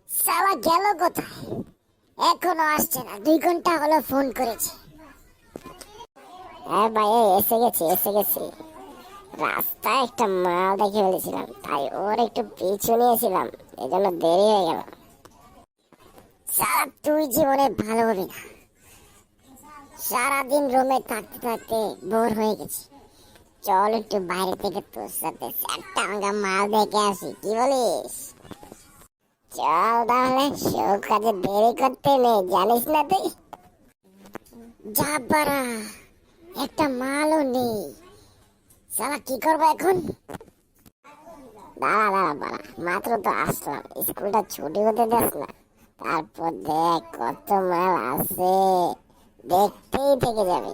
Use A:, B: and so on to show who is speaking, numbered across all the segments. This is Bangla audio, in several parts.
A: সালা গেল কোথায়? এখনো আসছে না, 2 ঘন্টা হলো ফোন করেছি। হ্যাঁ ভাই, এসে গেছি। রাস্তায় একটা মাল দেখে ফেলেছিলাম, তাই ওর একটু পিছু নিয়েছিলাম, এজন্য দেরি হয়ে গেল। সারা তুই জীবনে ভালো হবি না। সারাদিন রুমে থাকতে থাকতে বোর হয়ে গেছি। চল একটু বাইরে থেকে তোর সাথে একটা মাল দেখে আসি, কি বলিস? চল তাহলে, সব কাজে দেরি করতে নেই, জানিস না তুই? যা বাড়া, একটা মালও নেই। সালা কি করবো এখন? দাঁড়া বাড়া, মাত্র তো আসলাম, স্কুলটা ছুটি হতে দেস না। তারপর দেখ কত মাল আছে, দেখতেই থেকে যাবে।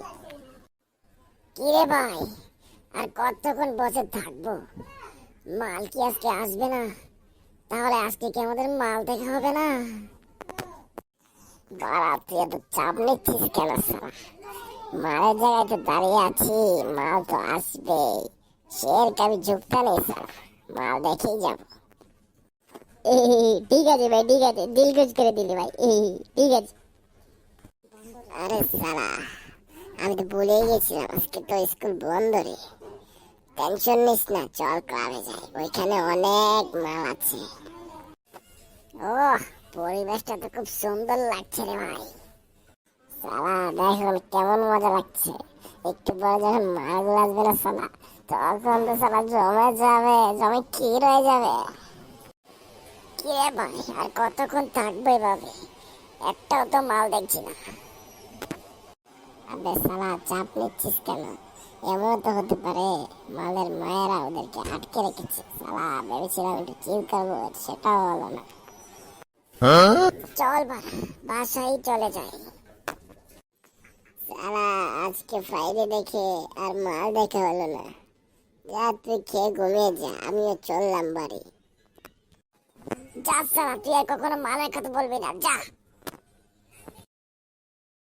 A: কি রে ভাই, আর কতক্ষণ বসে থাকবো? মাল কি আজকে আসবে না? তাহলে আজকে কি আমাদের মাল দেখা হবে না? বাড়া, তুই এত চাপ নিচ্ছিস কেন সালা? মালের জায়গায় তো দাঁড়িয়ে আছি, মাল তো আসবে। শের কাবি ঝুঁকতে নেই সালা, মাল দেখেই যাবো। ঠিক আছে ভাই, ঠিক আছে, দিল খুশ করে দিলি ভাই। ঠিক আছে। আরে সালা, আমি তো ভুলেই গেছিলাম আজকে তো স্কুল বন্ধ রে। টেনশন নিস না, চল ক্লাবে যাই, ওইখানে অনেক মাল আছে। ওহ, পরিবেশটা তো খুব সুন্দর লাগছে রে ভাই। সালা দেখলাম কেমন মজা লাগছে। একটু পরে যখন মালগুলো আসবে না সালা, তখন তো সালা জমে যাবে, জমে ক্ষীর হয়ে যাবে। কি রে ভাই, আর কতক্ষণ থাকবো এভাবে? একটাও তো মাল দেখছি না। আবে সালা, চাপ নিচ্ছিস কেন? এমন তো হতে পারে মালের মায়েরা ওদেরকে আটকে রেখেছে। সালা ভেবেছিলাম একটু চিল করবো, সেটাও হলো না। চল বাসায় চলে যাই। সালা আজকে ফ্রাইডে দেখে আর মাল দেখা হলো না। যা, তুই খেয়ে ঘুমিয়ে যা, আমিও চললাম বাড়ি। যা সালা, তুই আর কখনো মালের কথা বলবি না, যা।